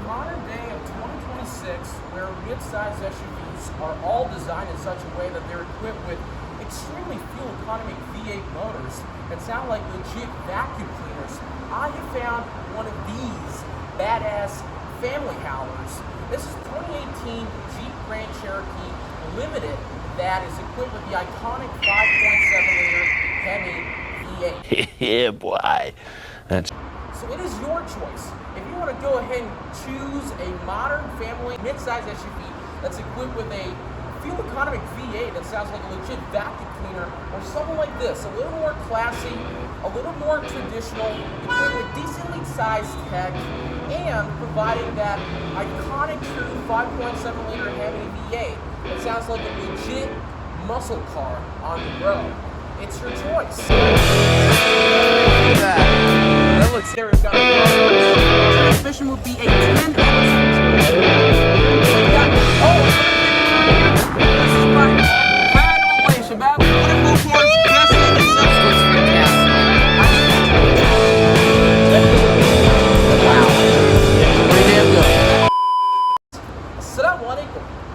modern day of 2026, where mid-size SUVs are all designed in such a way that they're equipped with extremely fuel economy V8 motors that sound like legit vacuum cleaners, I have found one of these badass family howlers. This is 2018 Jeep Grand Cherokee Limited that is equipped with the iconic 5.7-liter Hemi V8. Yeah, boy. So it is your choice. If you want to go ahead and choose a modern family mid-size SUV that's equipped with a fuel economic V8 that sounds like a legit vacuum cleaner, or something like this, a little more classy, a little more traditional, equipped with decently sized tech, and providing that iconic true 5.7-liter Hemi V8 that sounds like a legit muscle car on the road. It's your choice. That looks there. It's got a transmission would be a 10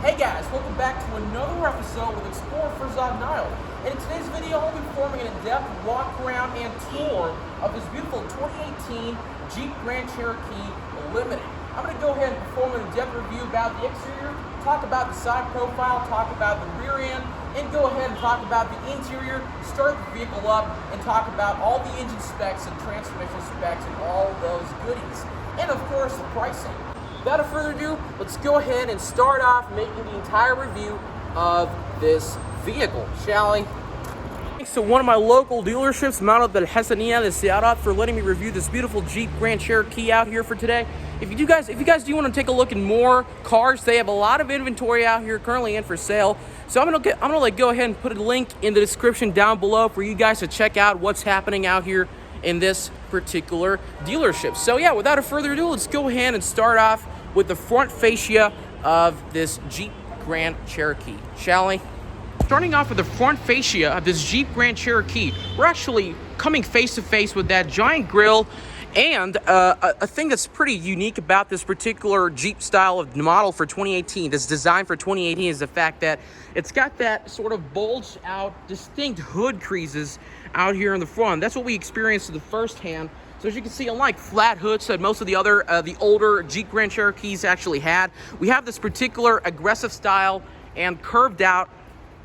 Hey guys, welcome back to another episode with Explorer for Nile. And in today's video, I'll be performing an in-depth walk around and tour of this beautiful 2018 Jeep Grand Cherokee Limited. I'm going to go ahead and perform an in-depth review about the exterior, talk about the side profile, talk about the rear end, and go ahead and talk about the interior, start the vehicle up, and talk about all the engine specs and transmission specs and all those goodies. And of course, the pricing. Without further ado, let's go ahead and start off making the entire review of this vehicle, shall we? Thanks to one of my local dealerships, معرض الحسنية, للسيارات, for letting me review this beautiful Jeep Grand Cherokee out here for today. If you guys do want to take a look at more cars, they have a lot of inventory out here currently in for sale. So I'm gonna go ahead and put a link in the description down below for you guys to check out what's happening out here in this particular dealership. So yeah, without further ado, let's go ahead and start off with the front fascia of this Jeep Grand Cherokee, shall we? Starting off with the front fascia of this Jeep Grand Cherokee, we're actually coming face to face with that giant grille. And a thing that's pretty unique about this particular Jeep style of model for 2018, this design for 2018, is the fact that it's got that sort of bulged out, distinct hood creases out here in the front. That's what we experienced in the first hand. So as you can see, unlike flat hoods that most of the other, the older Jeep Grand Cherokees actually had, we have this particular aggressive style and curved out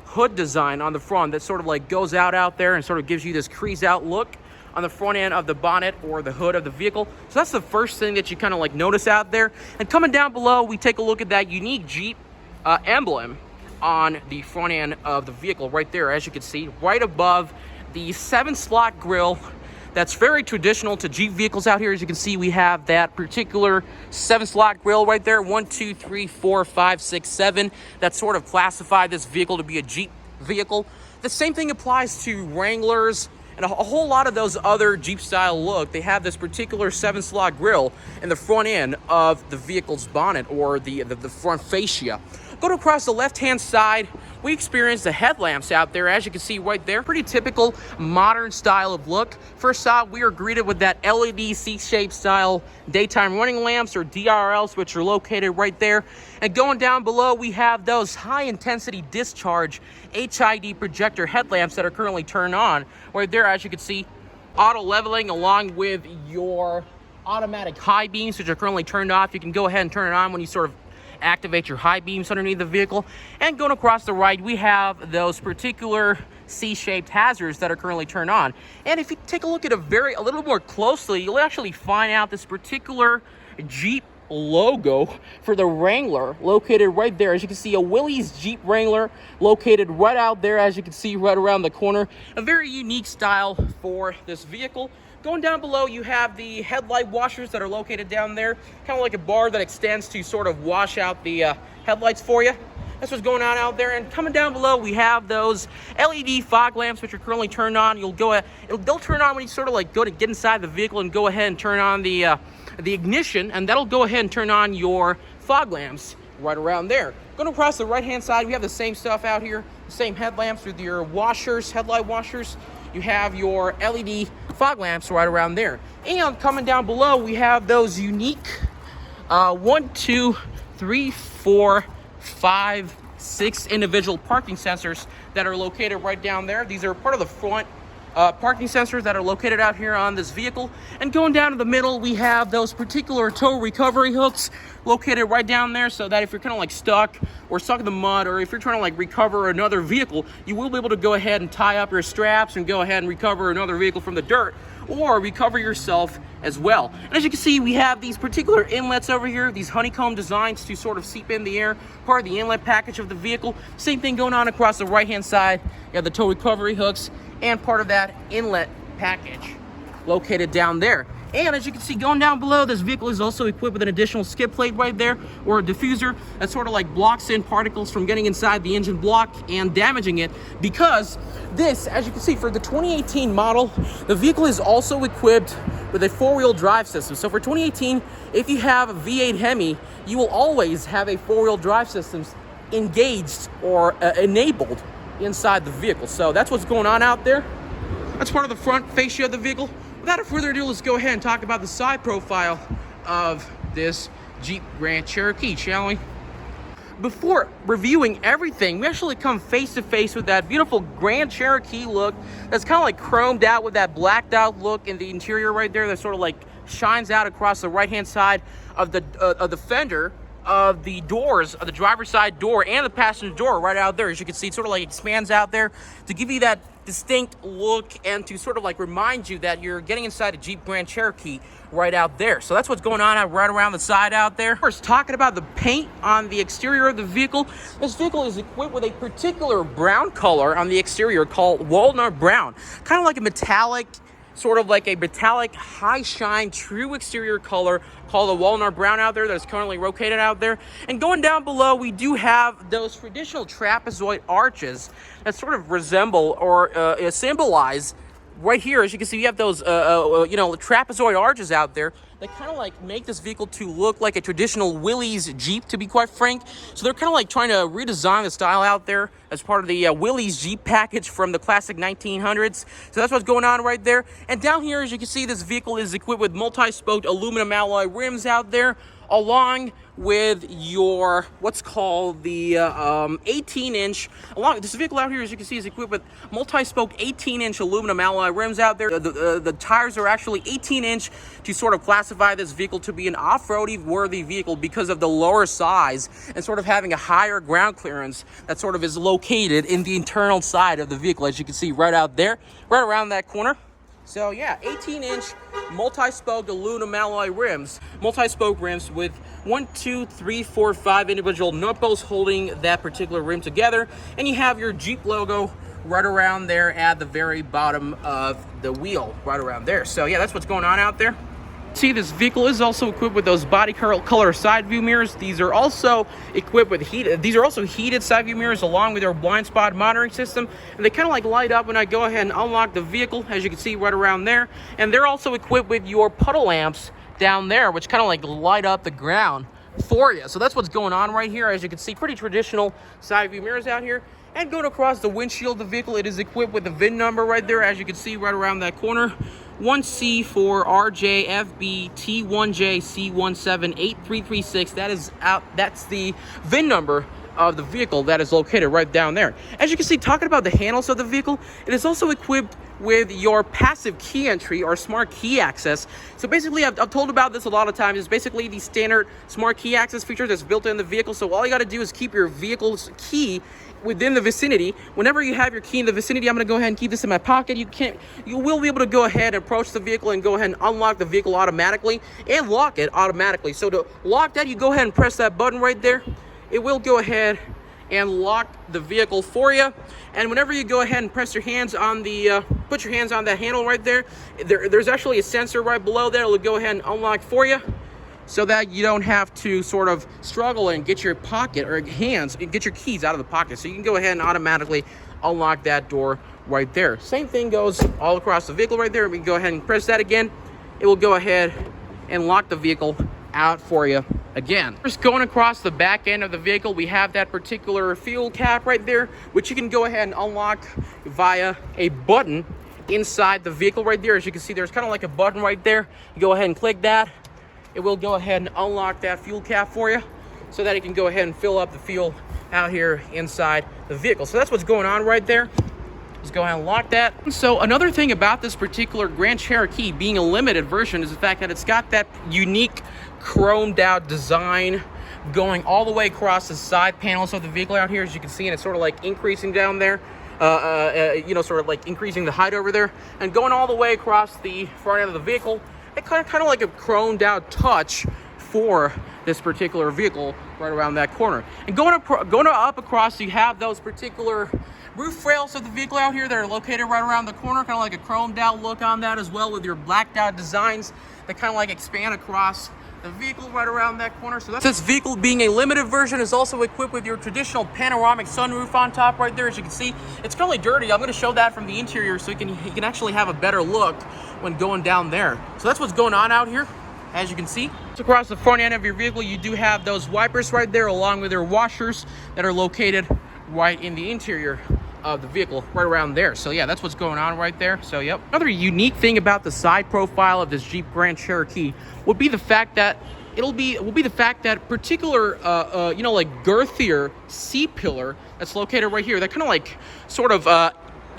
hood design on the front that sort of like goes out there and sort of gives you this creased out look on the front end of the bonnet or the hood of the vehicle. So that's the first thing that you kind of like notice out there. And coming down below, we take a look at that unique Jeep emblem on the front end of the vehicle right there, as you can see, right above the 7-slot grille. That's very traditional to Jeep vehicles out here. As you can see, we have that particular 7-slot grille right there. 1, 2, 3, 4, 5, 6, 7. That sort of classified this vehicle to be a Jeep vehicle. The same thing applies to Wranglers and a whole lot of those other Jeep style look. They have this particular 7-slot grille in the front end of the vehicle's bonnet or the front fascia. Going across the left-hand side, we experienced the headlamps out there, as you can see right there. Pretty typical modern style of look. First off, we are greeted with that LED C-shaped style daytime running lamps, or DRLs, which are located right there. And going down below, we have those high-intensity discharge HID projector headlamps that are currently turned on right there, as you can see. Auto leveling along with your automatic high beams, which are currently turned off. You can go ahead and turn it on when you sort of activate your high beams underneath the vehicle. And going across the right, we have those particular C-shaped hazards that are currently turned on. And if you take a look at a little more closely, you'll actually find out this particular Jeep logo for the Wrangler located right there. As you can see, a Willys Jeep Wrangler located right out there, as you can see right around the corner. A very unique style for this vehicle. Going down below, you have the headlight washers that are located down there, kind of like a bar that extends to sort of wash out the headlights for you. That's what's going on out there. And coming down below, we have those LED fog lamps, which are currently turned on. They'll turn on when you sort of like go to get inside the vehicle and go ahead and turn on the ignition, and that'll go ahead and turn on your fog lamps right around there. Going across the right-hand side, we have the same stuff out here, the same headlamps with your washers, headlight washers. You have your LED fog lamps right around there. And coming down below, we have those unique 1, 2, 3, 4, 5, 6 individual parking sensors that are located right down there. These are part of the front parking sensors that are located out here on this vehicle. And going down to the middle, we have those particular tow recovery hooks located right down there, so that if you're kind of like stuck in the mud, or if you're trying to like recover another vehicle, you will be able to go ahead and tie up your straps and go ahead and recover another vehicle from the dirt, or recover yourself as well. And as you can see, we have these particular inlets over here, these honeycomb designs to sort of seep in the air, part of the inlet package of the vehicle. Same thing going on across the right hand side. You have the tow recovery hooks and part of that inlet package located down there. And as you can see, going down below, this vehicle is also equipped with an additional skid plate right there, or a diffuser that sort of like blocks in particles from getting inside the engine block and damaging it. Because this, as you can see, for the 2018 model, the vehicle is also equipped with a four-wheel drive system. So for 2018, if you have a V8 Hemi, you will always have a four-wheel drive system engaged or enabled inside the vehicle. So that's what's going on out there. That's part of the front fascia of the vehicle. Without further ado, let's go ahead and talk about the side profile of this Jeep Grand Cherokee, shall we? Before reviewing everything, we actually come face to face with that beautiful Grand Cherokee look that's kind of like chromed out with that blacked out look in the interior right there that sort of like shines out across the right hand side of the fender of the doors, of the driver's side door and the passenger door right out there. As you can see, it sort of like expands out there to give you that distinct look and to sort of like remind you that you're getting inside a Jeep Grand Cherokee right out there. So that's what's going on right around the side out there. First, talking about the paint on the exterior of the vehicle, this vehicle is equipped with a particular brown color on the exterior called walnut brown, kind of like a metallic, sort of like a metallic high shine true exterior color called the walnut brown out there that's currently located out there. And going down below, we do have those traditional trapezoid arches that sort of resemble or symbolize right here. As you can see, you have those trapezoid arches out there that kind of like make this vehicle to look like a traditional Willys Jeep, to be quite frank. So they're kind of like trying to redesign the style out there as part of the Willys Jeep package from the classic 1900s. So that's what's going on right there. And down here, as you can see, this vehicle is equipped with multi-spoked aluminum alloy rims out there, along with your what's called the 18-inch. Along this vehicle out here, as you can see, is equipped with multi-spoke 18-inch aluminum alloy rims out there. The tires are actually 18-inch to sort of classify this vehicle to be an off-roady worthy vehicle because of the lower size and sort of having a higher ground clearance that sort of is located in the internal side of the vehicle, as you can see right out there, right around that corner. So yeah, 18-inch multi-spoke aluminum alloy rims, multi-spoke rims with 1, 2, 3, 4, 5 individual nut bolts holding that particular rim together. And you have your Jeep logo right around there at the very bottom of the wheel, right around there. So yeah, that's what's going on out there. See, this vehicle is also equipped with those body color side view mirrors. These are also equipped with heated side view mirrors along with their blind spot monitoring system, and they kind of like light up when I go ahead and unlock the vehicle, as you can see right around there. And they're also equipped with your puddle lamps down there, which kind of like light up the ground for you. So that's what's going on right here. As you can see, pretty traditional side view mirrors out here. And going across the windshield of the vehicle, it is equipped with the VIN number right there, as you can see right around that corner. 1C4RJFB T1JC178336. That's the VIN number of the vehicle that is located right down there. As you can see, talking about the handles of the vehicle, it is also equipped with your passive key entry or smart key access. So basically, I've told about this a lot of times. It's basically the standard smart key access feature that's built in the vehicle. So all you got to do is keep your vehicle's key within the vicinity. Whenever you have your key in the vicinity, I'm going to go ahead and keep this in my pocket. You will be able to go ahead and approach the vehicle and go ahead and unlock the vehicle automatically and lock it automatically. So to lock that, you go ahead and press that button right there. It will go ahead and lock the vehicle for you. And whenever you go ahead and press your hands on the put your hands on that handle right there, there's actually a sensor right below there. It'll go ahead and unlock for you, so that you don't have to sort of struggle and get your pocket or get your keys out of the pocket. So you can go ahead and automatically unlock that door right there. Same thing goes all across the vehicle right there. We can go ahead and press that again. It will go ahead and lock the vehicle out for you again. Just going across the back end of the vehicle, we have that particular fuel cap right there, which you can go ahead and unlock via a button inside the vehicle right there. As you can see, there's kind of like a button right there. You go ahead and click that, it will go ahead and unlock that fuel cap for you so that it can go ahead and fill up the fuel out here inside the vehicle. So that's what's going on right there. Let's go ahead and lock that. So another thing about this particular Grand Cherokee being a limited version is the fact that it's got that unique chromed out design going all the way across the side panels of the vehicle out here, as you can see, and it's sort of like increasing down there, you know, sort of like increasing the height over there, and going all the way across the front end of the vehicle. It kind of like a chromed out touch for this particular vehicle right around that corner. And going up across, you have those particular roof rails of the vehicle out here that are located right around the corner, kind of like a chromed out look on that as well, with your blacked out designs that kind of like expand across the vehicle right around that corner. So that's this vehicle, being a limited version, is also equipped with your traditional panoramic sunroof on top right there. As you can see, it's currently dirty. I'm going to show that from the interior so you can actually have a better look when going down there. So that's what's going on out here. As you can see, across the front end of your vehicle, you do have those wipers right there, along with their washers that are located right in the interior of the vehicle, right around there. So yeah, that's what's going on right there. So yep. Another unique thing about the side profile of this Jeep Grand Cherokee would be the fact that will be the fact that particular you know, like girthier C-pillar that's located right here, that kind of like sort of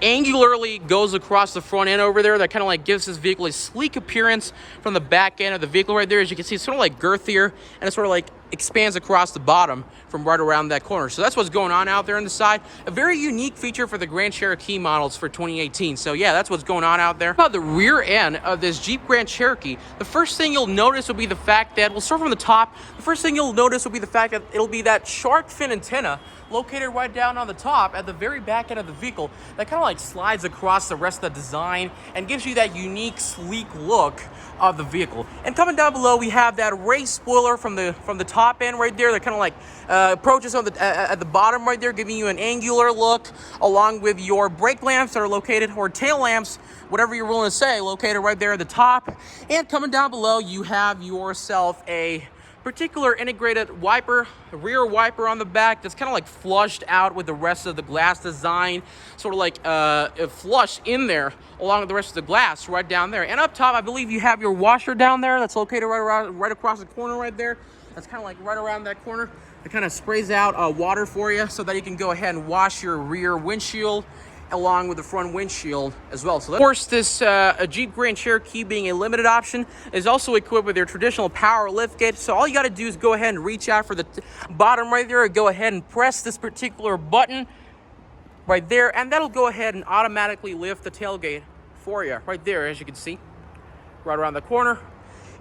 angularly goes across the front end over there, that kind of like gives this vehicle a sleek appearance from the back end of the vehicle right there. As you can see, it's sort of like girthier, and it sort of like expands across the bottom from right around that corner. So that's what's going on out there on the side. A very unique feature for the Grand Cherokee models for 2018. So yeah, that's what's going on out there. About the rear end of this Jeep Grand Cherokee, the first thing you'll notice will be the fact that, we'll start from the top. The first thing you'll notice will be the fact that it'll be that shark fin antenna located right down on the top at the very back end of the vehicle that kind of like slides across the rest of the design and gives you that unique, sleek look of the vehicle. And coming down below, we have that race spoiler from the top end right there that kind of like approaches on at the bottom right there, giving you an angular look, along with your brake lamps that are located, or tail lamps, whatever you're willing to say, located right there at the top. And coming down below, you have yourself a particular integrated wiper, a rear wiper on the back that's kind of like flushed out with the rest of the glass design, sort of like flush in there along with the rest of the glass right down there. And up top, I believe you have your washer down there that's located right across the corner right there. That's kind of like right around that corner. It kind of sprays out water for you so that you can go ahead and wash your rear windshield along with the front windshield as well. So of course, this Jeep Grand Cherokee, being a limited option, is also equipped with their traditional power liftgate. So all you got to do is go ahead and reach out for the bottom right there, and go ahead and press this particular button right there, and that'll go ahead and automatically lift the tailgate for you right there, as you can see, right around the corner.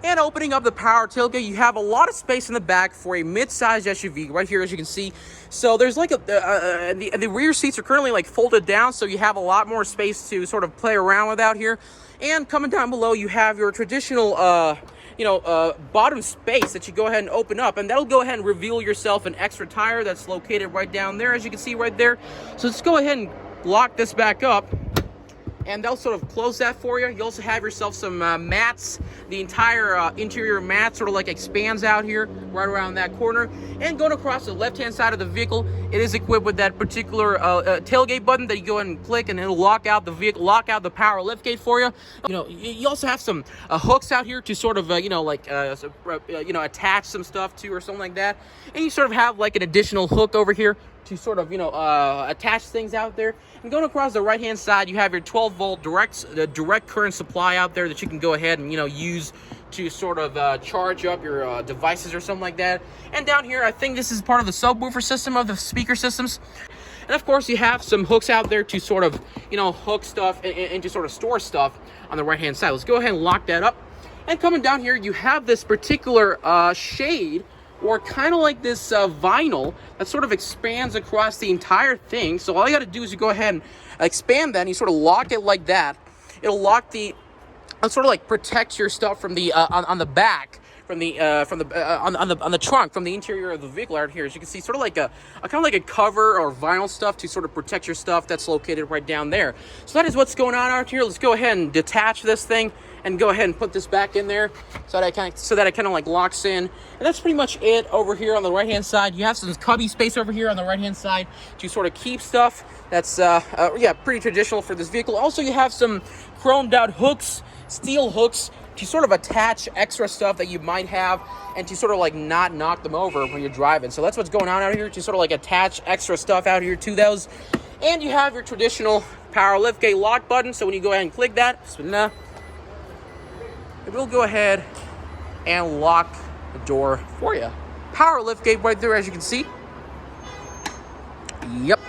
And opening up the power tailgate, you have a lot of space in the back for a mid-sized SUV right here, as you can see. So there's like the rear seats are currently like folded down, so you have a lot more space to sort of play around with out here. And coming down below, you have your traditional bottom space that you go ahead and open up, and that'll go ahead and reveal yourself an extra tire that's located right down there, as you can see right there. So let's go ahead and lock this back up, and they'll sort of close that for you. You also have yourself some mats. The entire interior mat sort of like expands out here right around that corner. And going across the left-hand side of the vehicle, it is equipped with that particular tailgate button that you go ahead and click, and it'll lock out the vehicle, lock out the power liftgate for you. You know, you also have some hooks out here to sort of attach some stuff to, or something like that. And you sort of have like an additional hook over here to sort of, attach things out there. And going across the right-hand side, you have your 12-volt direct current supply out there that you can go ahead and, use to sort of charge up your devices or something like that. And down here, I think this is part of the subwoofer system of the speaker systems. And of course, you have some hooks out there to sort of, hook stuff and to sort of store stuff on the right-hand side. Let's go ahead and lock that up. And coming down here, you have this particular shade, or kind of like this vinyl that sort of expands across the entire thing. So all you got to do is you go ahead and expand that, and you sort of lock it like that. It'll lock the, sort of like protect your stuff from the on the back, from the on the trunk, from the interior of the vehicle out here. As you can see, sort of like a kind of like a cover or vinyl stuff to sort of protect your stuff that's located right down there. So that is what's going on out here. Let's go ahead and detach this thing and go ahead and put this back in there so that it kind of like locks in. And that's pretty much it over here on the right hand side. You have some cubby space over here on the right hand side to sort of keep stuff. That's pretty traditional for this vehicle. Also, you have some chromed out hooks, steel hooks, to sort of attach extra stuff that you might have and to sort of like not knock them over when you're driving. So that's what's going on out here, to sort of like attach extra stuff out here to those. And you have your traditional power liftgate lock button. So when you go ahead and click that, it will go ahead and lock the door for you. Power liftgate right there, as you can see. Yep.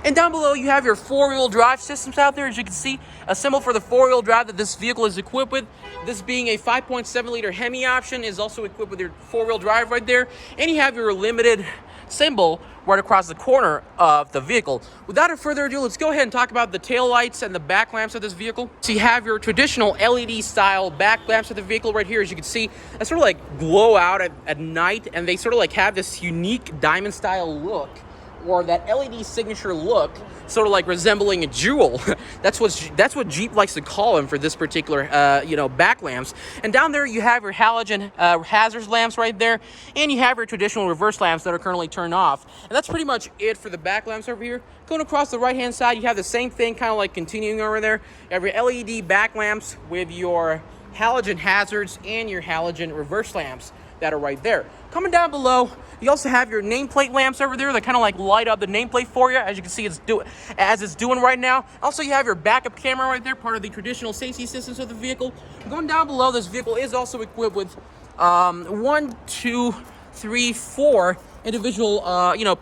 And down below, you have your four-wheel drive systems out there. As you can see, a symbol for the four-wheel drive that this vehicle is equipped with. This being a 5.7-liter Hemi option, is also equipped with your four-wheel drive right there. And you have your limited symbol right across the corner of the vehicle. Without further ado, let's go ahead and talk about the tail lights and the back lamps of this vehicle. So you have your traditional LED style back lamps of the vehicle right here. As you can see, they sort of like glow out at night, and they sort of like have this unique diamond style look, or that LED signature look, sort of like resembling a jewel. That's what Jeep likes to call them for this particular back lamps. And down there you have your halogen hazards lamps right there, and you have your traditional reverse lamps that are currently turned off. And that's pretty much it for the back lamps over here. Going across the right hand side, you have the same thing, kind of like continuing over there. You have your LED back lamps with your halogen hazards and your halogen reverse lamps that are right there. Coming down below, you also have your nameplate lamps over there that kind of like light up the nameplate for you, as you can see it's doing right now. Also, you have your backup camera right there, part of the traditional safety systems of the vehicle. Going down below, this vehicle is also equipped with 1, 2, 3, 4 individual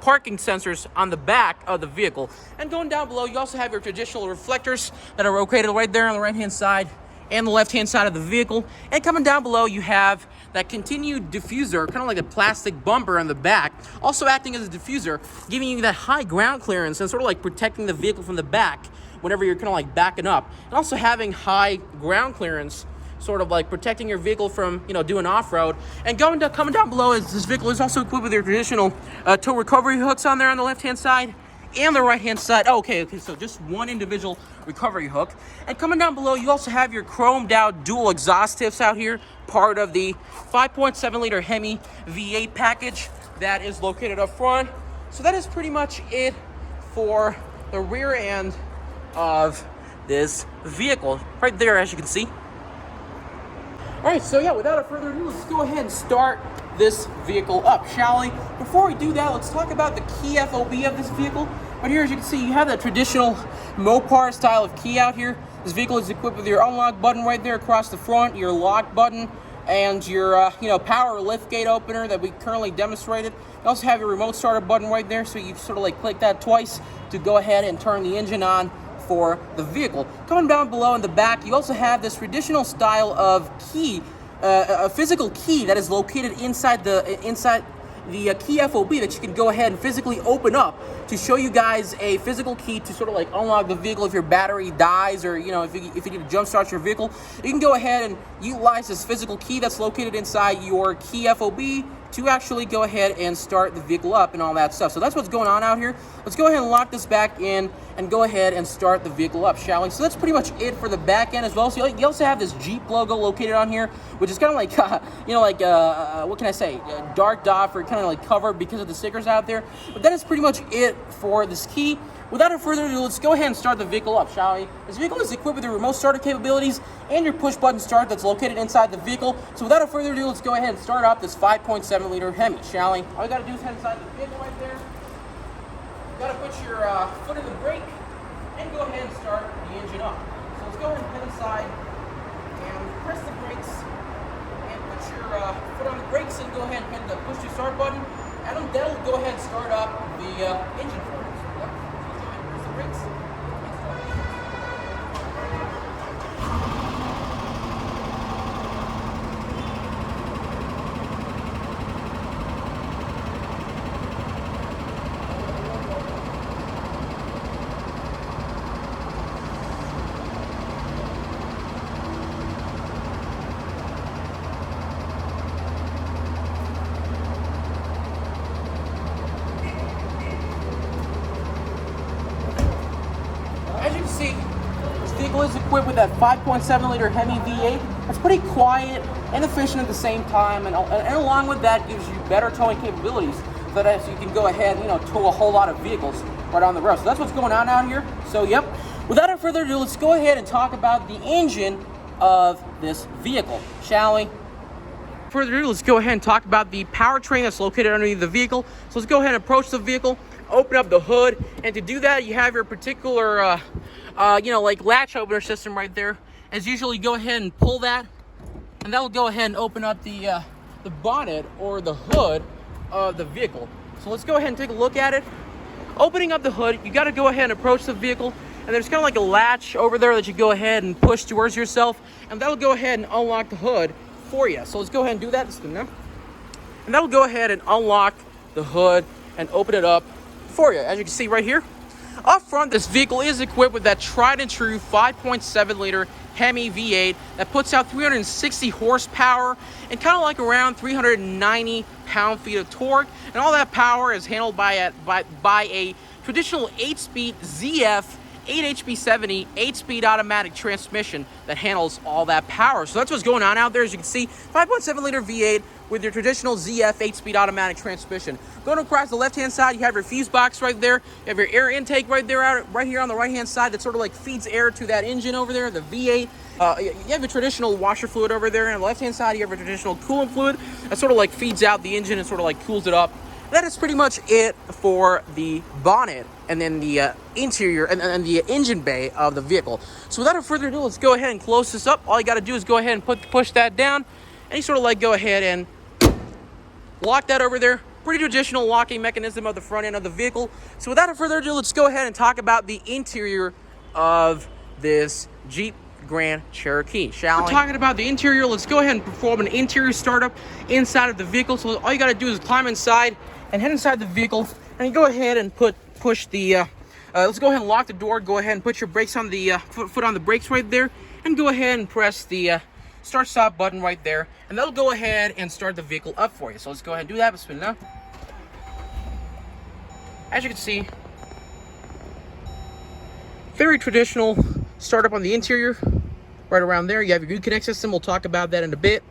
parking sensors on the back of the vehicle. And going down below, you also have your traditional reflectors that are located right there on the right hand side and the left-hand side of the vehicle. And coming down below, you have that continued diffuser, kind of like a plastic bumper on the back, also acting as a diffuser, giving you that high ground clearance and sort of like protecting the vehicle from the back whenever you're kind of like backing up. And also having high ground clearance, sort of like protecting your vehicle from, doing off-road. And coming down below, is this vehicle is also equipped with your traditional tow recovery hooks on there on the left-hand side and the right-hand side. Okay, so just one individual recovery hook. And coming down below, you also have your chromed out dual exhaust tips out here, part of the 5.7-liter Hemi V8 package that is located up front. So that is pretty much it for the rear end of this vehicle, right there, as you can see. All right, so yeah, without further ado, let's go ahead and start this vehicle up, shall we? Before we do that, let's talk about the key FOB of this vehicle. Right here, as you can see, you have that traditional Mopar style of key out here. This vehicle is equipped with your unlock button right there across the front, your lock button, and your power liftgate opener that we currently demonstrated. You also have your remote starter button right there, so you sort of like click that twice to go ahead and turn the engine on for the vehicle. Coming down below in the back, you also have this traditional style of key, a physical key that is located inside the key FOB that you can go ahead and physically open up to show you guys a physical key to sort of like unlock the vehicle if your battery dies, or if you need to jump start your vehicle. You can go ahead and utilize this physical key that's located inside your key FOB to actually go ahead and start the vehicle up and all that stuff. So that's what's going on out here. Let's go ahead and lock this back in and go ahead and start the vehicle up, shall we? So that's pretty much it for the back end as well. So you also have this Jeep logo located on here, which is kind of like, what can I say, darked off or kind of like covered because of the stickers out there. But that is pretty much it for this key. Without further ado, let's go ahead and start the vehicle up, shall we? This vehicle is equipped with your remote starter capabilities and your push button start that's located inside the vehicle. So without further ado, let's go ahead and start up this 5.7-liter Hemi, shall we? All you gotta do is head inside the vehicle right there. You gotta put your foot in the brake and go ahead and start the engine up. So let's go ahead and head inside and press the brakes and put your foot on the brakes and go ahead and hit the push to start button. And that'll go ahead and start up the engine for us. Yep. So let's go ahead and press the brakes and start the engine. See, this vehicle is equipped with that 5.7-liter Hemi V8. It's pretty quiet and efficient at the same time, and along with that gives you better towing capabilities, so that you can go ahead and tow a whole lot of vehicles right on the road. So that's what's going on out here. So yep, without further ado, let's go ahead and talk about the engine of this vehicle, shall we? Further ado, let's go ahead and talk about the powertrain that's located underneath the vehicle. So let's go ahead and approach the vehicle, open up the hood, and to do that, you have your particular, like latch opener system right there. As usual, you go ahead and pull that, and that will go ahead and open up the bonnet or the hood of the vehicle. So let's go ahead and take a look at it. Opening up the hood, you got to go ahead and approach the vehicle, and there's kind of like a latch over there that you go ahead and push towards yourself, and that'll go ahead and unlock the hood for you. So let's go ahead and do that. And that'll go ahead and unlock the hood and open it up for you. As you can see right here, up front, this vehicle is equipped with that tried and true 5.7 liter Hemi V8 that puts out 360 horsepower and kind of like around 390 pound-feet of torque. And all that power is handled by a traditional 8-speed ZF 8HP70 8-speed automatic transmission that handles all that power. So that's what's going on out there. As you can see, 5.7 liter V8 with your traditional ZF 8-speed automatic transmission. Going across the left-hand side, you have your fuse box right there. You have your air intake right there, right here on the right-hand side that sort of like feeds air to that engine over there, the V8. You have your traditional washer fluid over there, and on the left-hand side, you have your traditional coolant fluid that sort of like feeds out the engine and sort of like cools it up. That is pretty much it for the bonnet and then the interior and the engine bay of the vehicle. So without further ado, let's go ahead and close this up. All you got to do is go ahead and push that down, and you sort of like go ahead and lock that over there. Pretty traditional locking mechanism of the front end of the vehicle. So without further ado, let's go ahead and talk about the interior of this Jeep Grand Cherokee, shall we? We're talking about the interior. Let's go ahead and perform an interior startup inside of the vehicle. So all you got to do is climb inside and head inside the vehicle, and you go ahead and push the let's go ahead and lock the door. Go ahead and put your brakes on the foot on the brakes right there, and go ahead and press the start stop button right there, and that'll go ahead and start the vehicle up for you. So let's go ahead and do that. Bismillah. As you can see, very traditional startup on the interior. Right around there, you have your good connect system. We'll talk about that in a bit.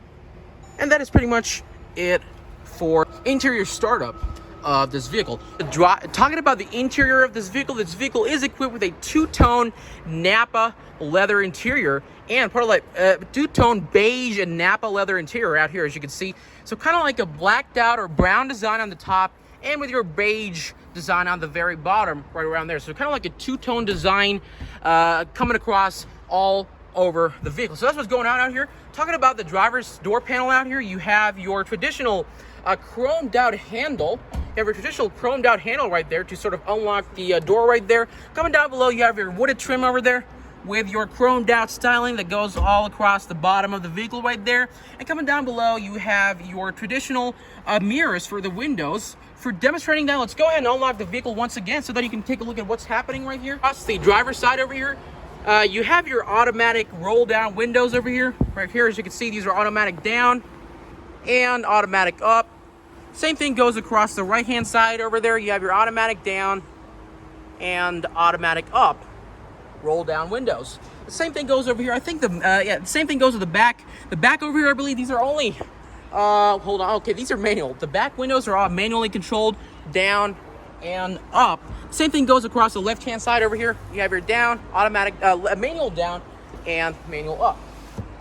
And that is pretty much it for interior startup of this vehicle. Talking about the interior of this vehicle is equipped with a two-tone Napa leather interior and part of like two-tone beige and Napa leather interior out here, as you can see. So kind of like a blacked out or brown design on the top, and with your beige design on the very bottom, right around there. So kind of like a two-tone design coming across all over the vehicle. So that's what's going on out here. Talking about the driver's door panel out here, you have your traditional chromed out handle. You have your traditional chromed out handle right there to sort of unlock the door right there. Coming down below, you have your wooded trim over there with your chromed out styling that goes all across the bottom of the vehicle right there. And coming down below, you have your traditional mirrors for the windows. For demonstrating that, let's go ahead and unlock the vehicle once again so that you can take a look at what's happening right here. Across the driver's side over here, you have your automatic roll down windows over here. Right here, as you can see, these are automatic down and automatic up. Same thing goes across the right hand side over there. You have your automatic down and automatic up roll down windows. The same thing goes over here. I think the same thing goes with the back. The back over here, I believe these are only hold on. Okay, these are manual. The back windows are all manually controlled down and up. Same thing goes across the left hand side over here. You have your down, automatic, manual down and manual up.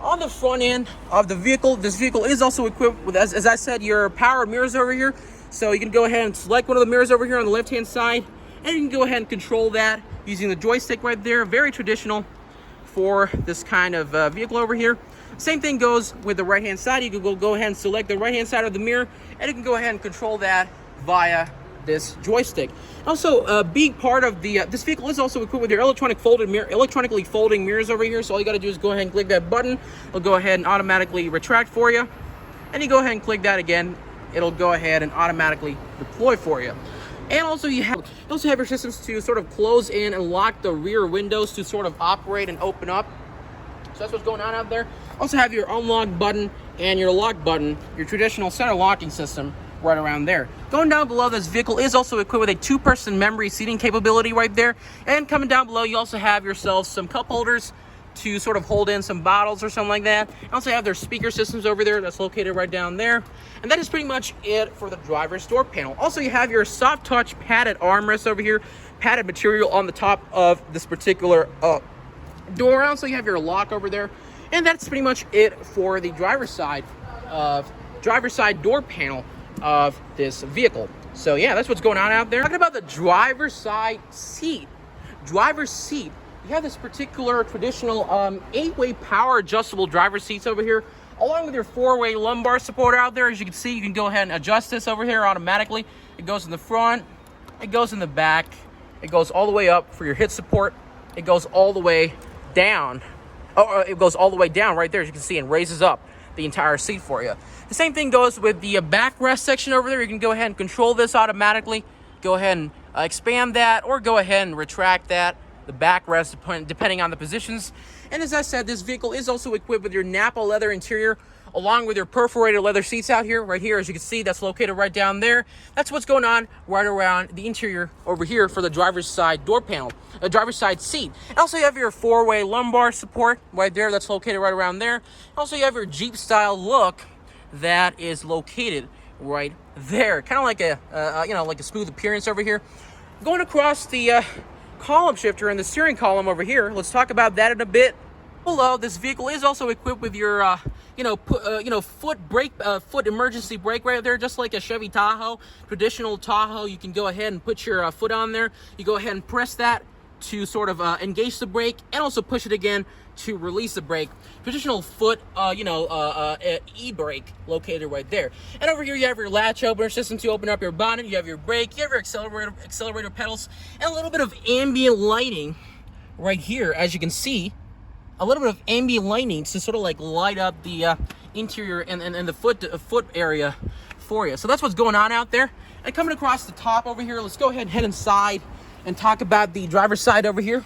On the front end of the vehicle, this vehicle is also equipped with, as I said, your power mirrors over here. So you can go ahead and select one of the mirrors over here on the left hand side, and you can go ahead and control that using the joystick right there. Very traditional for this kind of vehicle over here. Same thing goes with the right hand side. You can go ahead and select the right hand side of the mirror, and you can go ahead and control that via this joystick. Also, a big part of the this vehicle is also equipped with your electronically folding mirrors over here. So all you got to do is go ahead and click that button. It'll go ahead and automatically retract for you, and you go ahead and click that again. It'll go ahead and automatically deploy for you. And also you also have your systems to sort of close in and lock the rear windows to sort of operate and open up. So that's what's going on out there. Also have your unlock button and your lock button, your traditional center locking system right around there. Going down below, this vehicle is also equipped with a 2-person memory seating capability right there. And coming down below, you also have yourself some cup holders to sort of hold in some bottles or something like that. And also have their speaker systems over there that's located right down there. And that is pretty much it for the driver's door panel. Also, you have your soft touch padded armrest over here, padded material on the top of this particular door. Also, you have your lock over there. And that's pretty much it for the driver's side door panel of this vehicle. So yeah, that's what's going on out there. Talking about the driver's side seat. Driver's seat. You have this particular traditional 8-way power adjustable driver's seats over here, along with your 4-way lumbar support out there. As you can see, you can go ahead and adjust this over here automatically. It goes in the front, it goes in the back, it goes all the way up for your hip support, it goes all the way down. It goes all the way down right there, as you can see, and raises up the entire seat for you. The same thing goes with the backrest section over there. You can go ahead and control this automatically. Go ahead and expand that, or go ahead and retract that, the backrest, depending on the positions. And as I said, this vehicle is also equipped with your Napa leather interior, along with your perforated leather seats out here, right here. As you can see, that's located right down there. That's what's going on right around the interior over here for the driver's side door panel, the driver's side seat. And also you have your 4-way lumbar support right there. That's located right around there. Also you have your Jeep style look that is located right there. Kind of like a, like a smooth appearance over here. Going across the column shifter and the steering column over here, let's talk about that in a bit. Below, this vehicle is also equipped with your foot emergency brake right there, just like a Chevy Tahoe, traditional Tahoe. You can go ahead and put your foot on there. You go ahead and press that to sort of engage the brake, and also push it again to release the brake. Traditional foot, e-brake located right there. And over here you have your latch opener system to open up your bonnet. You have your brake, you have your accelerator pedals, and a little bit of ambient lighting right here, as you can see. A little bit of ambient lighting to sort of like light up the interior and the foot area for you. So that's what's going on out there. And coming across the top over here, let's go ahead and head inside and talk about the driver's side over here.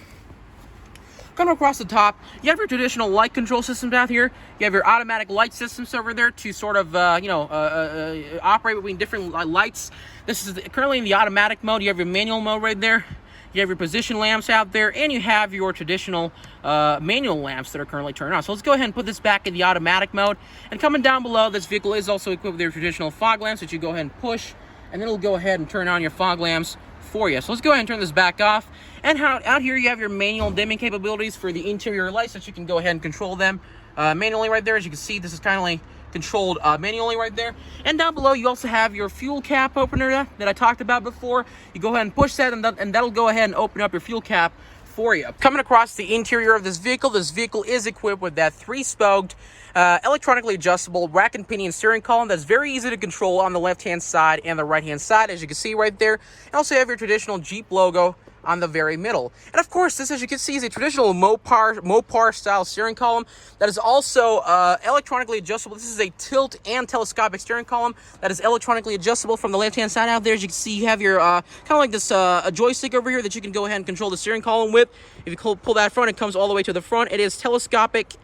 Coming across the top, you have your traditional light control systems out here. You have your automatic light systems over there to sort of, operate between different lights. This is currently in the automatic mode. You have your manual mode right there. You have your position lamps out there, and you have your traditional manual lamps that are currently turned on. So let's go ahead and put this back in the automatic mode. And coming down below, this vehicle is also equipped with your traditional fog lamps that you go ahead and push, and then it'll go ahead and turn on your fog lamps for you. So let's go ahead and turn this back off. And out here you have your manual dimming capabilities for the interior lights that you can go ahead and control them manually right there. As you can see, this is kindly controlled manually right there. And down below you also have your fuel cap opener that I talked about before. You go ahead and push that, and that'll go ahead and open up your fuel cap for you. Coming across the interior of this vehicle is equipped with that 3-spoked electronically adjustable rack and pinion steering column that's very easy to control on the left hand side and the right hand side, as you can see right there. And also you have your traditional Jeep logo on the very middle. And of course, this, as you can see, is a traditional Mopar style steering column that is also electronically adjustable. This is a tilt and telescopic steering column that is electronically adjustable from the left hand side out there. As you can see, you have your kind of like this a joystick over here that you can go ahead and control the steering column with. If you pull that front, it comes all the way to the front. It is telescopic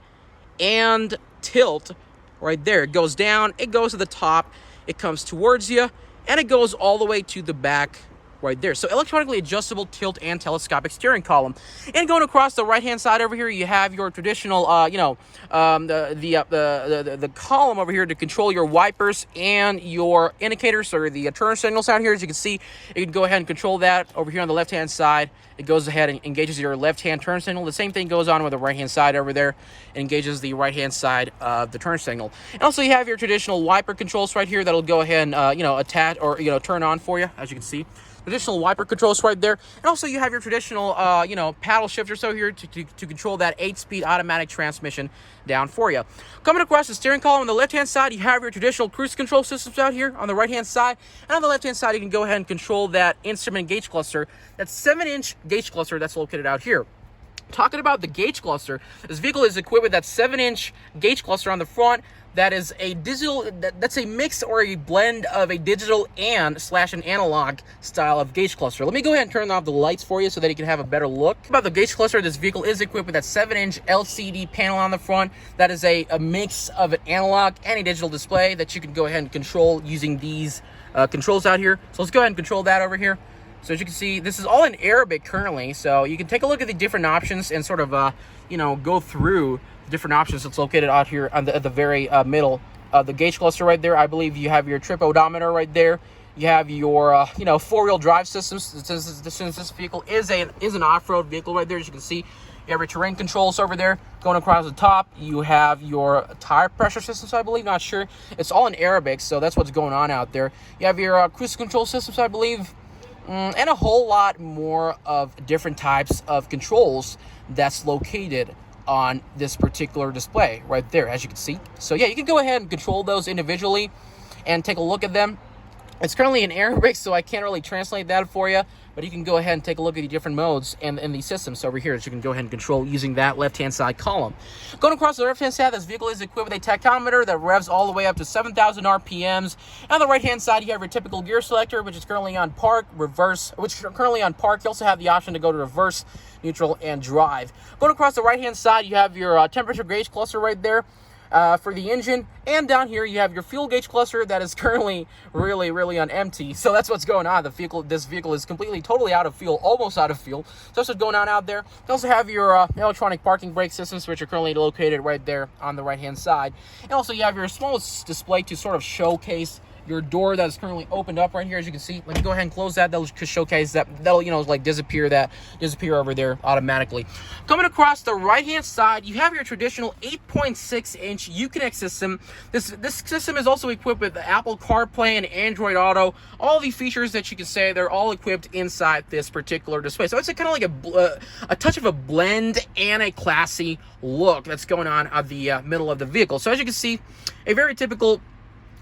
and tilt right there. It goes down, it goes to the top, it comes towards you, and it goes all the way to the back right there. So electronically adjustable tilt and telescopic steering column. And going across the right hand side over here, you have your traditional the column over here to control your wipers and your indicators, or the turn signals out here. As you can see, you can go ahead and control that over here on the left hand side. It goes ahead and engages your left hand turn signal. The same thing goes on with the right hand side over there. It engages the right hand side of the turn signal. And also you have your traditional wiper controls right here that'll go ahead and attach or turn on for you, as you can see. Traditional wiper controls right there. And also you have your traditional paddle shifters over here to control that 8-speed automatic transmission down for you. Coming across the steering column on the left hand side, you have your traditional cruise control systems out here on the right hand side. And on the left hand side, you can go ahead and control that instrument gauge cluster, that 7-inch gauge cluster that's located out here. Talking about the gauge cluster, this vehicle is equipped with that 7-inch gauge cluster on the front. That is a digital, that's a mix or a blend of a digital and an analog style of gauge cluster. Let me go ahead and turn off the lights for you so that you can have a better look. About the gauge cluster, this vehicle is equipped with that 7-inch LCD panel on the front. That is a mix of an analog and a digital display that you can go ahead and control using these controls out here. So let's go ahead and control that over here. So as you can see, this is all in Arabic currently, so you can take a look at the different options and sort of, go through the different options that's located out here on at the very middle of the gauge cluster right there. I believe you have your trip odometer right there. You have your, 4-wheel drive systems. Since this vehicle is an off-road vehicle right there, as you can see, You have your terrain controls over there. Going across the top, you have your tire pressure systems, I believe. Not sure. It's all in Arabic, so that's what's going on out there. You have your cruise control systems, I believe. And a whole lot more of different types of controls that's located on this particular display right there, as you can see. So yeah, you can go ahead and control those individually and take a look at them. It's currently in Arabic, so I can't really translate that for you, but you can go ahead and take a look at the different modes and the systems over here that you can go ahead and control using that left-hand side column. Going across the left-hand side, this vehicle is equipped with a tachometer that revs all the way up to 7,000 RPMs. And on the right-hand side, you have your typical gear selector, which is currently on park, reverse, which is currently on park. You also have the option to go to reverse, neutral, and drive. Going across the right-hand side, you have your temperature gauge cluster right there. For the engine, and down here you have your fuel gauge cluster that is currently really on empty. So that's what's going on. This vehicle is completely totally out of fuel, almost out of fuel. So that's what's going on out there. You also have your electronic parking brake systems, which are currently located right there on the right hand side. And also you have your smallest display to sort of showcase your door that is currently opened up right here, as you can see. Let me go ahead and close that. That'll showcase that. That'll, like disappear over there automatically. Coming across the right-hand side, you have your traditional 8.6-inch Uconnect system. This system is also equipped with Apple CarPlay and Android Auto. All the features that you can say, they're all equipped inside this particular display. So it's kind of like a touch of a blend and a classy look that's going on at the middle of the vehicle. So as you can see, a very typical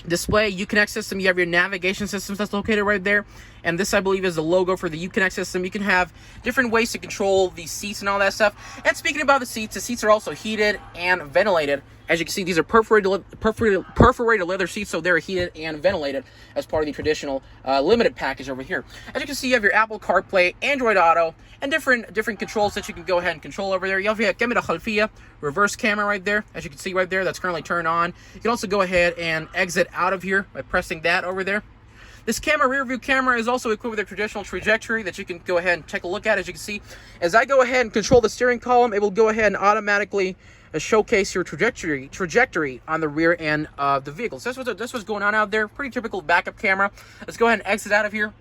display Uconnect system. You have your navigation systems that's located right there, and this I believe is the logo for the Uconnect system. You can have different ways to control the seats and all that stuff. And speaking about the seats are also heated and ventilated. As you can see, these are perforated leather seats, so they're heated and ventilated as part of the traditional limited package over here. As you can see, you have your Apple CarPlay, Android Auto, and different controls that you can go ahead and control over there. You have your camera khalfiya, reverse camera right there, as you can see right there, that's currently turned on. You can also go ahead and exit out of here by pressing that over there. This rear view camera is also equipped with a traditional trajectory that you can go ahead and take a look at. As you can see, as I go ahead and control the steering column, it will go ahead and automatically showcase your trajectory on the rear end of the vehicle. So that's what's going on out there. Pretty typical backup camera. Let's go ahead and exit out of here.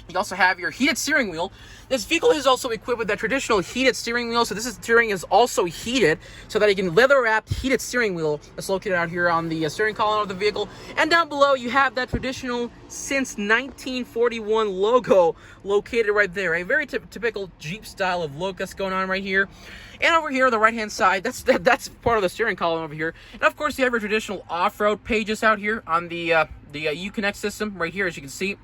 You also have your heated steering wheel. This vehicle is also equipped with that traditional heated steering wheel. So steering is also heated so that you can leather-wrapped heated steering wheel that's located out here on the steering column of the vehicle. And down below, you have that traditional since 1941 logo located right there. A very typical Jeep style of look that's going on right here. And over here on the right-hand side, that's part of the steering column over here. And of course, you have your traditional off-road pages out here on the Uconnect system right here, as you can see.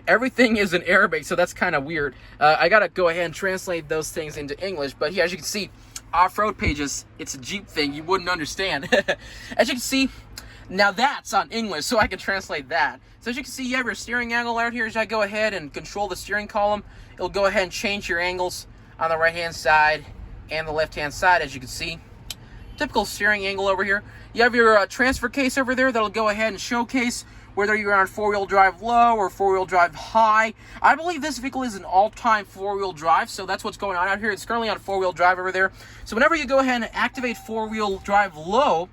Everything is in Arabic, so that's kind of weird. I gotta go ahead and translate those things into English. But here, as you can see, off-road pages, it's a Jeep thing. You wouldn't understand. As you can see, now that's on English, so I can translate that. So as you can see, you have your steering angle out here. As I go ahead and control the steering column, it'll go ahead and change your angles on the right-hand side and the left-hand side, as you can see. Typical steering angle over here. You have your transfer case over there that'll go ahead and showcase whether you're on four-wheel drive low or four-wheel drive high. I believe this vehicle is an all-time four-wheel drive, so that's what's going on out here. It's currently on four-wheel drive over there. So whenever you go ahead and activate four-wheel drive low,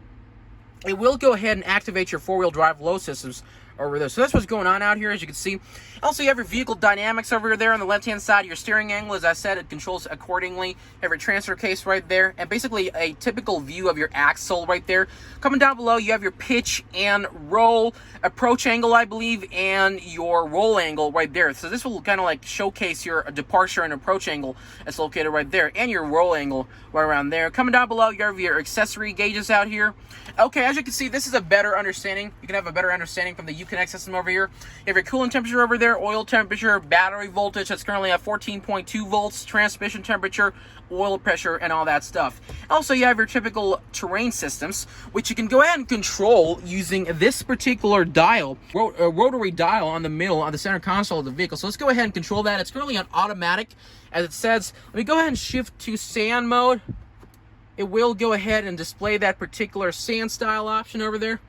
it will go ahead and activate your four-wheel drive low systems over there. So that's what's going on out here, as you can see. Also, you have your vehicle dynamics over there on the left-hand side. Your steering angle, as I said, it controls accordingly. You have your transfer case right there, and basically a typical view of your axle right there. Coming down below, you have your pitch and roll approach angle, I believe, and your roll angle right there. So this will kind of like showcase your departure and approach angle that's located right there, and your roll angle right around there. Coming down below, you have your accessory gauges out here. Okay, as you can see, this is a better understanding. You can have a better understanding from the Uconnect system over here. You have your coolant temperature over there, oil temperature, battery voltage that's currently at 14.2 volts, transmission temperature, oil pressure, and all that stuff. Also, you have your typical terrain systems, which you can go ahead and control using this particular dial, rotary dial on the center console of the vehicle. So let's go ahead and control that. It's currently on automatic, as it says. Let me go ahead and shift to sand mode. It will go ahead and display that particular sand style option over there.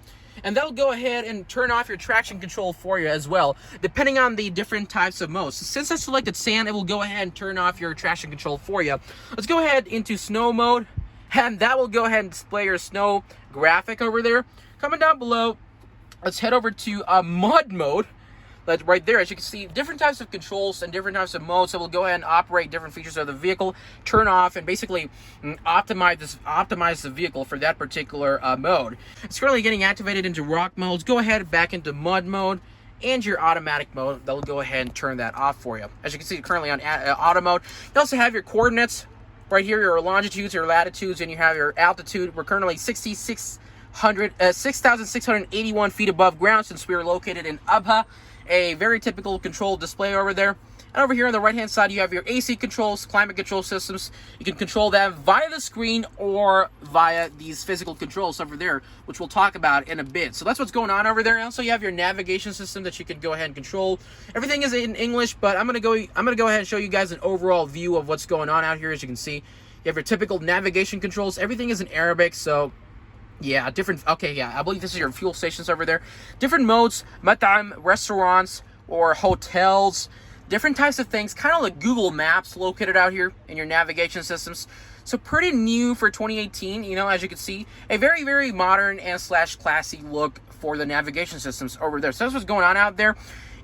And that'll go ahead and turn off your traction control for you as well, depending on the different types of modes. Since I selected sand, it will go ahead and turn off your traction control for you. Let's go ahead into snow mode, and that will go ahead and display your snow graphic over there. Coming down below, let's head over to mud mode. But right there, as you can see, different types of controls and different types of modes that will go ahead and operate different features of the vehicle, turn off, and basically optimize the vehicle for that particular mode. It's currently getting activated into rock modes. Go ahead back into mud mode and your automatic mode. That'll go ahead and turn that off for you. As you can see, currently on auto mode. You also have your coordinates right here, your longitudes, your latitudes, and you have your altitude. We're currently 6,681 feet above ground since we are located in Abha, a very typical control display over there. And over here on the right hand side, you have your AC controls, climate control systems. You can control them via the screen or via these physical controls over there, which we'll talk about in a bit. So that's what's going on over there. And also you have your navigation system that you can go ahead and control. Everything is in English, but I'm gonna go ahead and show you guys an overall view of what's going on out here. As you can see, you have your typical navigation controls. Everything is in Arabic, so yeah, different. Okay, yeah, I believe this is your fuel stations over there. Different modes, mat'am, restaurants or hotels, different types of things, kind of like Google Maps located out here in your navigation systems. So pretty new for 2018, you know, as you can see, a very, very modern and slash classy look for the navigation systems over there. So that's what's going on out there.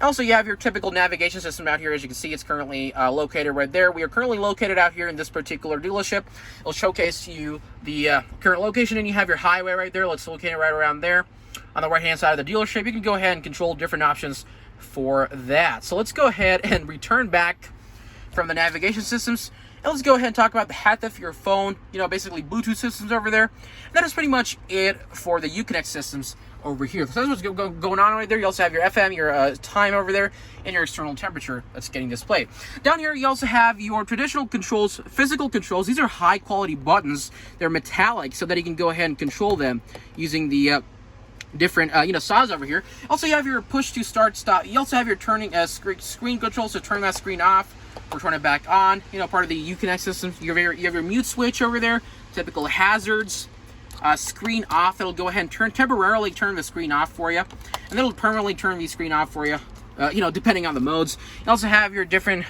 Also, you have your typical navigation system out here. As you can see, it's currently located right there. We are currently located out here in this particular dealership. It'll showcase to you the current location, and you have your highway right there. Let's locate it right around there. On the right-hand side of the dealership, you can go ahead and control different options for that. So let's go ahead and return back from the navigation systems, and let's go ahead and talk about the Hatif, your phone, you know, basically Bluetooth systems over there. And that is pretty much it for the Uconnect systems over here. So that's what's going on right there. You also have your FM, your time over there, and your external temperature that's getting displayed. Down here, you also have your traditional controls, physical controls. These are high quality buttons. They're metallic, so that you can go ahead and control them using the different saws over here. Also, you have your push to start stop. You also have your turning screen controls to turn that screen off or turn it back on. You know, part of the Uconnect system. You have your mute switch over there, typical hazards, screen off. That'll go ahead and temporarily turn the screen off for you, and it'll permanently turn the screen off for you, depending on the modes. You also have your different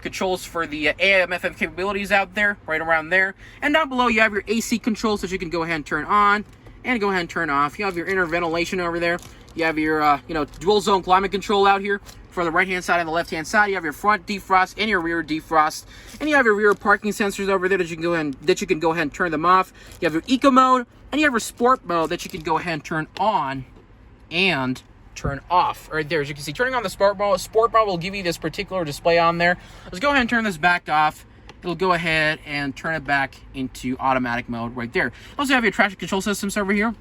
controls for the AM FM capabilities out there, right around there. And down below, you have your AC controls that you can go ahead and turn on and go ahead and turn off. You have your inner ventilation over there. You have your dual zone climate control out here for the right hand side and the left hand side. You have your front defrost and your rear defrost, and you have your rear parking sensors over there that you can go ahead and turn them off. You have your eco mode, and you have your sport mode that you can go ahead and turn on and turn off right there. As you can see, turning on the sport mode will give you this particular display on there. Let's go ahead and turn this back off. It'll go ahead and turn it back into automatic mode right there. Also have your traction control systems over here.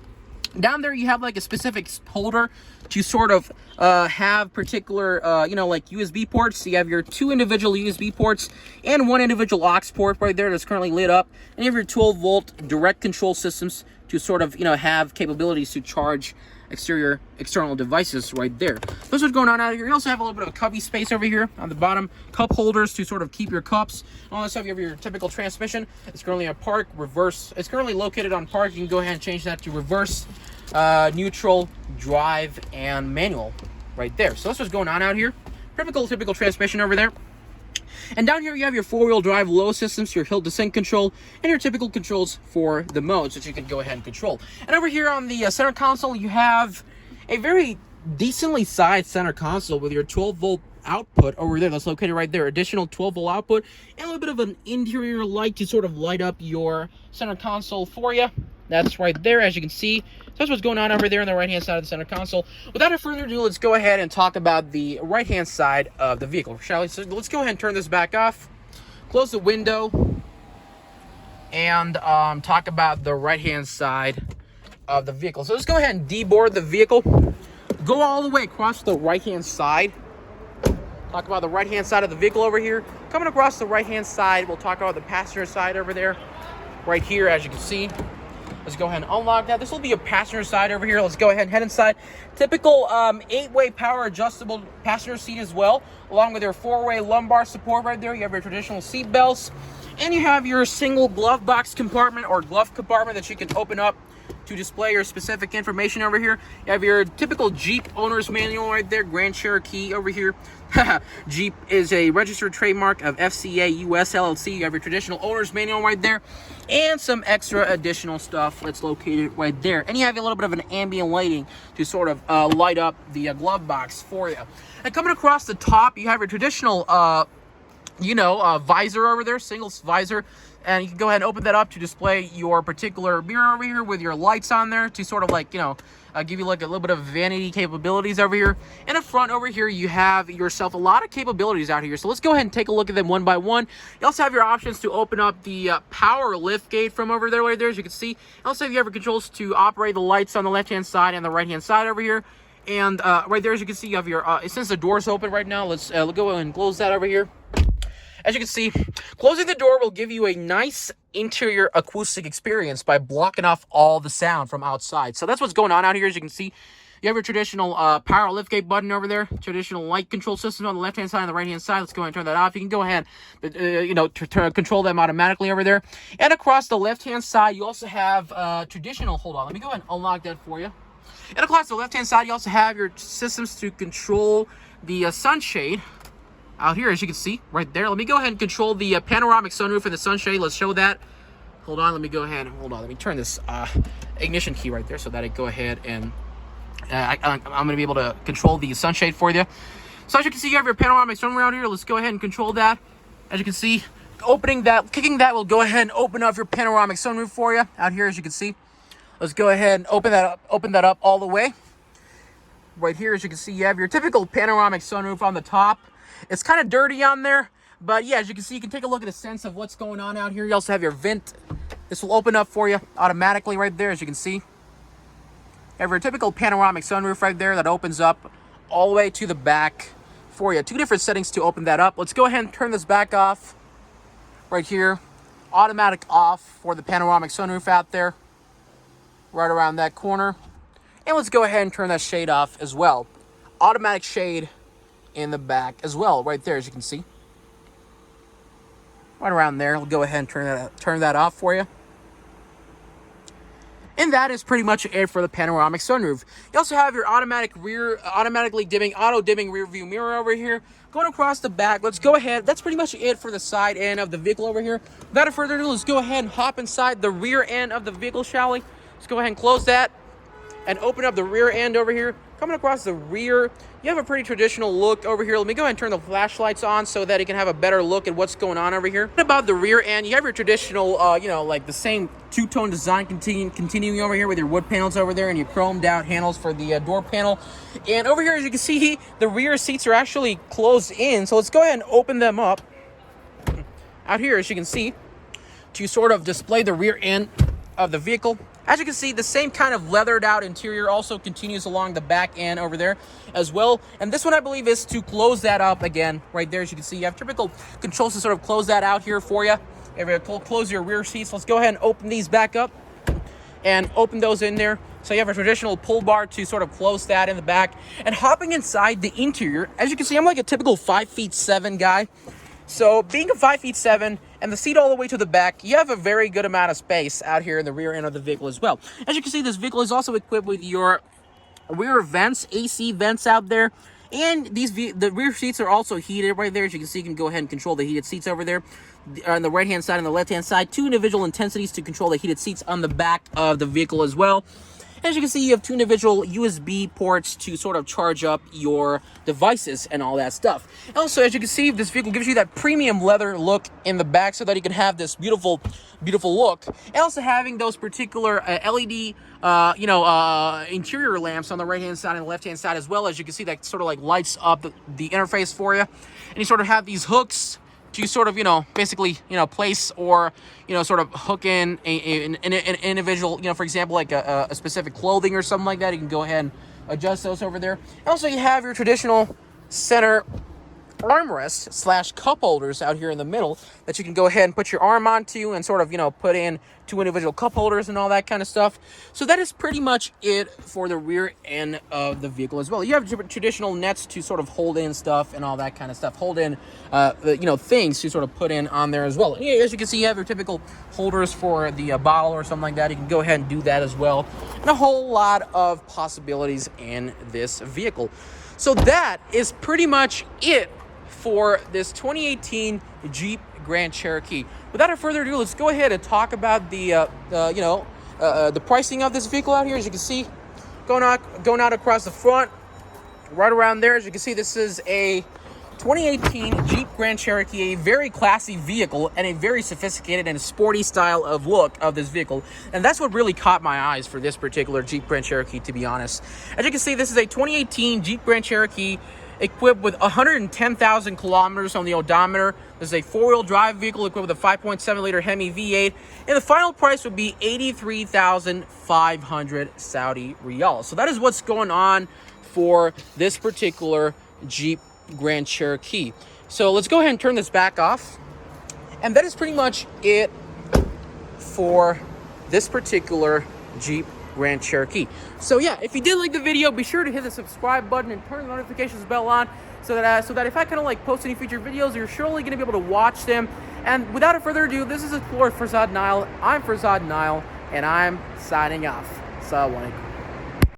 Down there, you have like a specific holder to sort of have particular, like USB ports. So you have your 2 individual USB ports and 1 individual aux port right there that's currently lit up. And you have your 12-volt direct control systems to sort of, have capabilities to charge external devices right there. That's what's going on out here. You also have a little bit of a cubby space over here on the bottom. Cup holders to sort of keep your cups. And all that stuff. You have your typical transmission. It's currently on park, reverse. It's currently located on park. You can go ahead and change that to reverse, neutral, drive, and manual right there. So that's what's going on out here. Typical transmission over there. And down here, you have your 4-wheel drive low systems, your hill descent control, and your typical controls for the modes that you can go ahead and control. And over here on the center console, you have a very decently sized center console with your 12-volt output over there that's located right there. Additional 12-volt output and a little bit of an interior light to sort of light up your center console for you. That's right there, as you can see. So that's what's going on over there on the right-hand side of the center console. Without further ado, let's go ahead and talk about the right-hand side of the vehicle, shall we? So let's go ahead and turn this back off, close the window, and talk about the right-hand side of the vehicle. So let's go ahead and deboard the vehicle. Go all the way across the right-hand side. Talk about the right-hand side of the vehicle over here. Coming across the right-hand side, we'll talk about the passenger side over there. Right here, as you can see. Let's go ahead and unlock that. This will be a passenger side over here. Let's go ahead and head inside. Typical 8-way power adjustable passenger seat as well, along with your 4-way lumbar support right there. You have your traditional seat belts, and you have your single glove box compartment or glove compartment that you can open up to display your specific information over here. You have your typical Jeep owner's manual right there, Grand Cherokee over here. Jeep is a registered trademark of FCA US LLC. You have your traditional owner's manual right there, and some extra additional stuff that's located right there. And you have a little bit of an ambient lighting to sort of light up the glove box for you. And coming across the top, you have your traditional visor over there, single visor, and you can go ahead and open that up to display your particular mirror over here with your lights on there to sort of like, give you like a little bit of vanity capabilities over here. And up front over here, you have yourself a lot of capabilities out here. So let's go ahead and take a look at them one by one. You also have your options to open up the power lift gate from over there, right there, as you can see. You also have your controls to operate the lights on the left-hand side and the right-hand side over here. And right there, as you can see, you have your, since the door's open right now, let's go ahead and close that over here. As you can see, closing the door will give you a nice interior acoustic experience by blocking off all the sound from outside. So that's what's going on out here. As you can see, you have your traditional power liftgate button over there, traditional light control system on the left-hand side and the right-hand side. Let's go ahead and turn that off. You can go ahead, control them automatically over there. And across the left-hand side, you also have traditional, hold on, let me go ahead and unlock that for you. And across the left-hand side, you also have your systems to control the sunshade. Out here, as you can see, right there. Let me go ahead and control the panoramic sunroof and the sunshade. Let's show that. Hold on, let me go ahead. Hold on, let me turn this ignition key right there so that I go ahead and I'm going to be able to control the sunshade for you. So as you can see, you have your panoramic sunroof out here. Let's go ahead and control that. As you can see, kicking that will go ahead and open up your panoramic sunroof for you out here, as you can see. Let's go ahead and open that up all the way. Right here, as you can see, you have your typical panoramic sunroof on the top. It's kind of dirty on there, but yeah, as you can see, you can take a look at a sense of what's going on out here. You also have your vent. This will open up for you automatically right there, as you can see. You have your typical panoramic sunroof right there that opens up all the way to the back for you. Two different settings to open that up. Let's go ahead and turn this back off right here. Automatic off for the panoramic sunroof out there, right around that corner. And let's go ahead and turn that shade off as well. Automatic shade in the back as well, right there, as you can see. Right around there. We'll go ahead and turn that off for you. And that is pretty much it for the panoramic sunroof. You also have your auto dimming rear view mirror over here. Going across the back, let's go ahead. That's pretty much it for the side end of the vehicle over here. Without further ado, let's go ahead and hop inside the rear end of the vehicle, shall we? Let's go ahead and close that and open up the rear end over here. Coming across the rear, you have a pretty traditional look over here. Let me go ahead and turn the flashlights on so that you can have a better look at what's going on over here. About the rear end, you have your traditional, like the same two-tone design continuing over here with your wood panels over there and your chromed out handles for the door panel. And over here, as you can see, the rear seats are actually closed in. So let's go ahead and open them up. Out here, as you can see, to sort of display the rear end of the vehicle. As you can see, the same kind of leathered out interior also continues along the back end over there as well. And this one, I believe, is to close that up again right there. As you can see, you have typical controls to sort of close that out here for you. If you close your rear seats, let's go ahead and open these back up and open those in there. So you have a traditional pull bar to sort of close that in the back. And hopping inside the interior, as you can see, I'm like a typical 5'7" guy. So being a 5'7" and the seat all the way to the back, you have a very good amount of space out here in the rear end of the vehicle as well. As you can see, this vehicle is also equipped with your rear vents, AC vents out there. And the rear seats are also heated right there. As you can see, you can go ahead and control the heated seats over there. On the right-hand side and the left-hand side, two individual intensities to control the heated seats on the back of the vehicle as well. As you can see, you have two individual USB ports to sort of charge up your devices and all that stuff. Also, as you can see, this vehicle gives you that premium leather look in the back so that you can have this beautiful, beautiful look. And also having those particular LED, interior lamps on the right-hand side and the left-hand side as well. As you can see, that sort of like lights up the interface for you. And you sort of have these hooks to sort of, basically, place or, sort of hook in an individual, for example, like a specific clothing or something like that. You can go ahead and adjust those over there. And also, you have your traditional center armrests slash cup holders out here in the middle that you can go ahead and put your arm onto and sort of, you know, put in 2 individual cup holders and all that kind of stuff. So that is pretty much it for the rear end of the vehicle as well. You have traditional nets to sort of hold in stuff and all that kind of stuff. Hold in, you know, things to sort of put in on there as well. And as you can see, you have your typical holders for the bottle or something like that. You can go ahead and do that as well. And a whole lot of possibilities in this vehicle. So that is pretty much it for this 2018 Jeep Grand Cherokee. Without further ado, let's go ahead and talk about the the pricing of this vehicle out here. As you can see, going out across the front, right around there. As you can see, this is a 2018 Jeep Grand Cherokee, a very classy vehicle and a very sophisticated and sporty style of look of this vehicle. And that's what really caught my eyes for this particular Jeep Grand Cherokee, to be honest. As you can see, this is a 2018 Jeep Grand Cherokee equipped with 110,000 kilometers on the odometer. This is a 4-wheel drive vehicle equipped with a 5.7 liter Hemi V8, and the final price would be 83,500 Saudi riyal. So that is what's going on for this particular Jeep Grand Cherokee. So let's go ahead and turn this back off, and that is pretty much it for this particular Jeep Grand Cherokee. So yeah, if you did like the video, be sure to hit the subscribe button and turn the notifications bell on so that if I kind of like post any future videos, you're surely going to be able to watch them. And without further ado, this is Explorer Farzad Nile. I'm Farzad Nile, and I'm signing off. Assalamu alaikum.